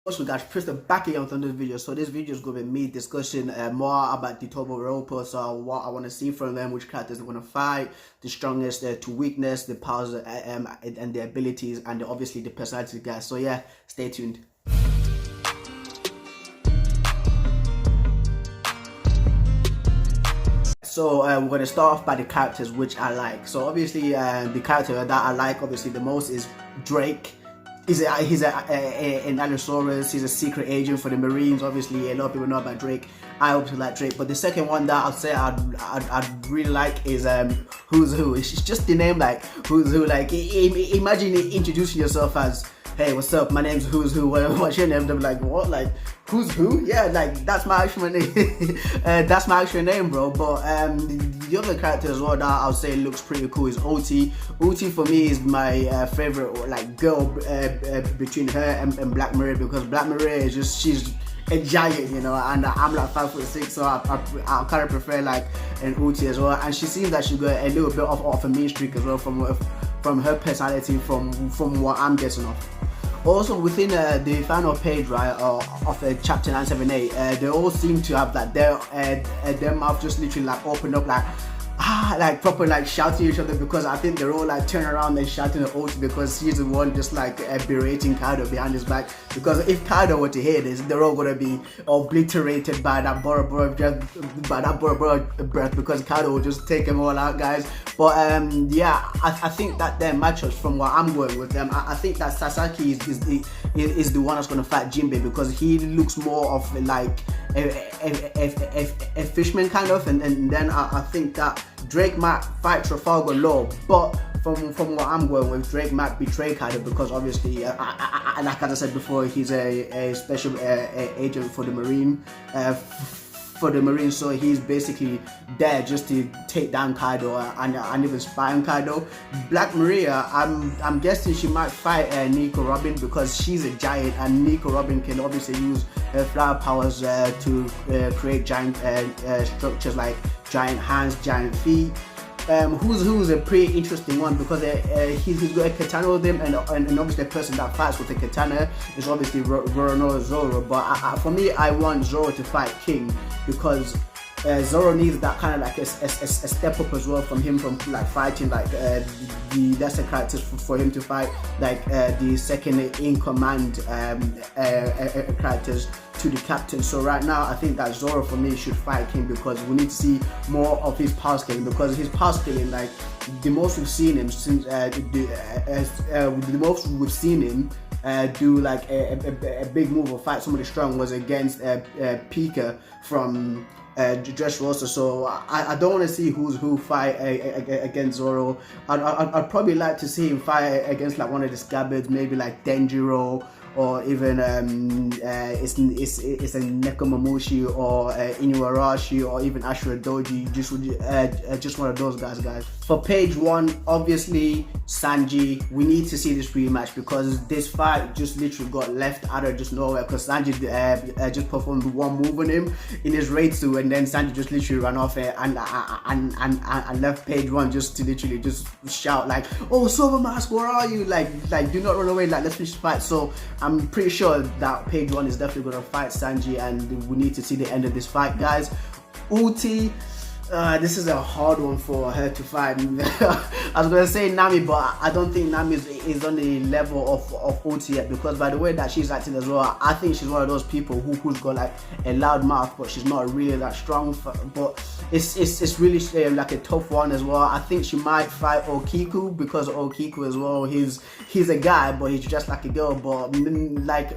Also guys, press the back again on this video. So this video is going to be me discussing more about the TOBI ROPPO. So what I want to see from them, which characters they're going to fight, the strongest to weakness, the powers and the abilities, and obviously the personality, guys. So yeah, stay tuned. So we're going to start off by the characters which I like. So obviously the character that I like obviously the most is Drake. He's an Allosaurus. He's a secret agent for the Marines. Obviously, a lot of people know about Drake. I also like Drake. But the second one that I'd say I'd really like is Who's Who. It's just the name, like Who's Who. Like imagine introducing yourself as, hey, what's up? My name's Who's Who. What's your name? They're like, what? Like, Who's Who? Yeah, like that's my actual name. That's my actual name, bro. But the other character as well that I'll say looks pretty cool is OT. OT for me is my favorite like girl between her and Black Maria, because Black Maria is just, she's a giant, you know, and I'm like 5'6", so I kind of prefer like an OT as well. And she seems that she got a little bit of a mean streak as well from her personality, from what I'm guessing of. Also within the final page, right, of chapter 978, they all seem to have like their mouth just literally like opened up, like proper like shouting at each other, because I think they're all like turning around and shouting at Oti, because he's the one just like berating Kaido behind his back. Because if Kaido were to hear this, they're all gonna be obliterated by that Bora Bora breath, because Kaido will just take them all out, guys. But yeah, I think that their matchups, from what I'm going with them, I think that Sasaki is the one that's gonna fight Jinbei, because he looks more of like a fishman kind of, and then I think that Drake might fight Trafalgar Law, but from what I'm going with, Drake might betray Kaido, because obviously, like as I said before, he's a special agent for the Marine, so he's basically there just to take down Kaido and even spy on Kaido. Black Maria, I'm guessing she might fight Nico Robin, because she's a giant, and Nico Robin can obviously use her flower powers to create giant structures like giant hands, giant feet. Who's Who is a pretty interesting one, because he's got a katana with him, and obviously the person that fights with the katana is obviously Roronoa Zoro. But for me, I want Zoro to fight King, because Zoro needs that kind of like a step up as well from him, from like fighting like the lesser characters for him to fight like the second in command characters to the captain. So right now I think that Zoro for me should fight King, because we need to see more of his power scaling, because his power scaling, like the most we've seen him since the most we've seen him do like a big move or fight somebody strong was against Pika from Dressrosa. So I don't want to see Who's Who fight against Zoro. I'd probably like to see him fight against like one of the scabbards, maybe like Denjiro, or even it's a Nekomamushi, or Inuarashi, or even Ashura Doji, just one of those guys. For page 1, obviously Sanji, we need to see this rematch, because this fight just literally got left out of just nowhere, because Sanji just performed one move on him in his raid suit, and then Sanji just literally ran off and left page 1 just to literally just shout like, oh, Silver Mask, where are you? Like do not run away, like let's finish the fight. So I'm pretty sure that page 1 is definitely going to fight Sanji, and we need to see the end of this fight, guys. Uti, this is a hard one for her to fight. I was going to say Nami, but I don't think Nami is on the level of Uti yet, because by the way that she's acting as well, I think she's one of those people who's got like a loud mouth, but she's not really that strong. But it's really like a tough one as well. I think she might fight Okiku, because Okiku as well, he's a guy, but he's just like a girl. But like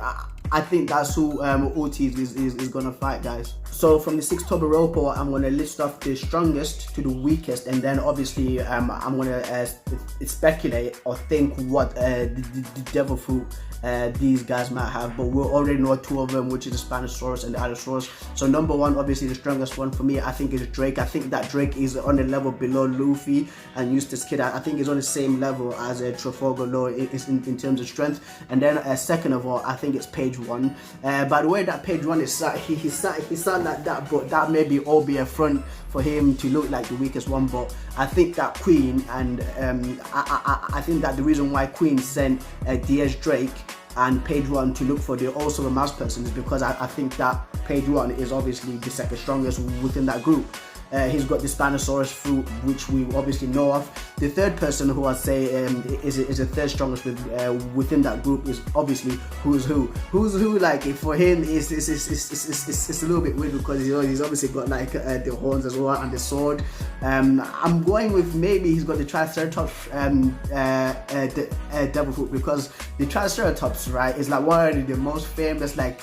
I think that's who Uti is gonna fight, guys. So from the 6 TOBI ROPPO, I'm gonna list off the strongest to the weakest, and then obviously I'm gonna speculate or think what the devil fruit these guys might have. But we already know 2 of them, which is the Spinosaurus and the Allosaurus. So number 1, obviously the strongest one for me, I think is Drake. I think that Drake is on the level below Luffy and Eustace Kid. I think he's on the same level as Trafalgar Law in terms of strength. And then second of all, I think it's page 1. By the way that page 1 is he sound like that, but that maybe all be a front for him to look like the weakest one. But I think that Queen, and I think that the reason why Queen sent DS Drake and page 1 to look for the also a mouse person is because I think that page 1 is obviously the second strongest within that group. He's got the Spinosaurus fruit, which we obviously know of. The third person who I'd say is the third strongest within that group is obviously Who's Who. Like for him, it's a little bit weird because he's obviously got like the horns as well and the sword. I'm going with maybe he's got the Triceratops devil fruit, because the Triceratops, right, is like one of the most famous like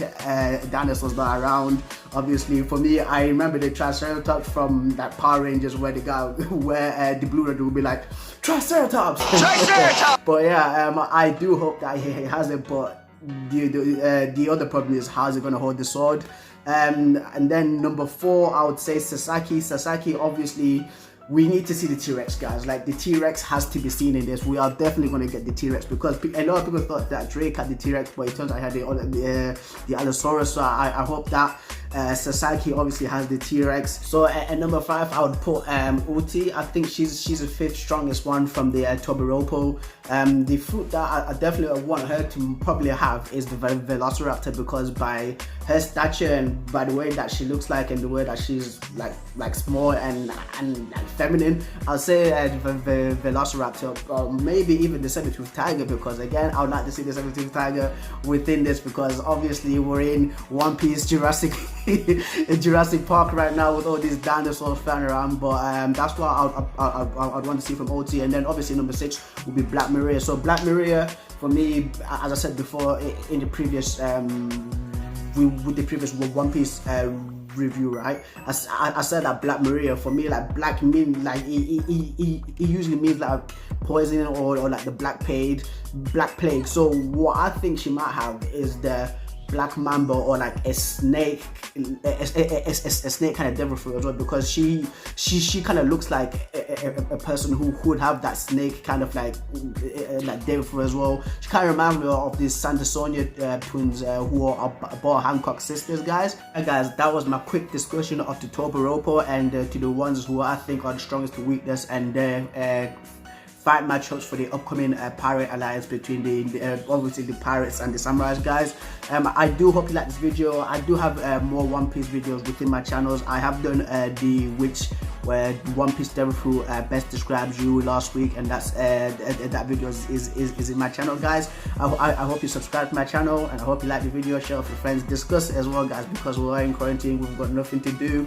dinosaurs that are around. Obviously, for me, I remember the Triceratops from that Power Rangers where the guy, where the Blue Ranger would be like, Triceratops! Triceratops! But yeah, I do hope that he has it, but the other problem is how's he going to hold the sword? And then number 4, I would say Sasaki. Sasaki, obviously, we need to see the T-Rex, guys. Like the T-Rex has to be seen in this. We are definitely going to get the T-Rex because a lot of people thought that Drake had the T-Rex, but it turns out he had the Allosaurus. So I hope that Sasaki obviously has the T-Rex. So at number 5, I would put Uti. I think she's the 5th strongest one from the TOBI ROPPO. The fruit that I definitely want her to probably have is the Velociraptor, because by her stature and by the way that she looks like and the way that she's like small and feminine, I'll say the Velociraptor, or maybe even the saber-toothed tiger, because again I would like to see the saber-toothed tiger within this, because obviously we're in One Piece Jurassic Park right now with all these dinosaurs flying around. But that's what I'd want to see from OT. And then obviously number 6 would be Black Maria. So Black Maria for me, as I said before in the previous with the previous One Piece review, right, I said that Black Maria, for me, like black means like it usually means like poison or like the black plague. So what I think she might have is the Black Mamba, or like a snake kind of devil fruit as well, because she kind of looks like a person who would have that snake kind of like devil fruit as well. She kind of reminds me of these Sandersonia twins who are Ball Hancock sisters, guys. And guys, that was my quick discussion of the TOBI ROPPO and to the ones who I think are the strongest to weakness and fight matchups for the upcoming pirate alliance between the obviously the pirates and the samurais, guys. I do hope you like this video. I do have more One Piece videos within my channels. I have done the where One Piece devil fruit best describes you last week, and that's that video is in my channel, guys. I hope you subscribe to my channel, and I hope you like the video, share with your friends, discuss it as well, guys, because we're in quarantine, we've got nothing to do.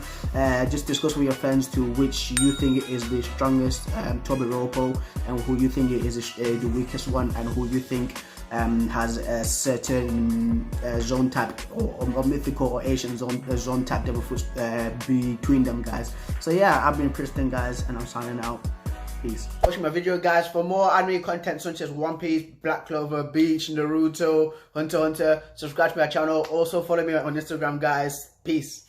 Just discuss with your friends to which you think is the strongest TOBI ROPPO, and who you think is the weakest one, and who you think has a certain zone type or mythical or Asian zone type devil fruits between them, guys. So yeah, I've been Kristen, guys, and I'm signing out. Peace. Watching my video, guys. For more anime content such as One Piece, Black Clover, Bleach, Naruto, Hunter x Hunter, subscribe to my channel. Also follow me on Instagram, guys. Peace.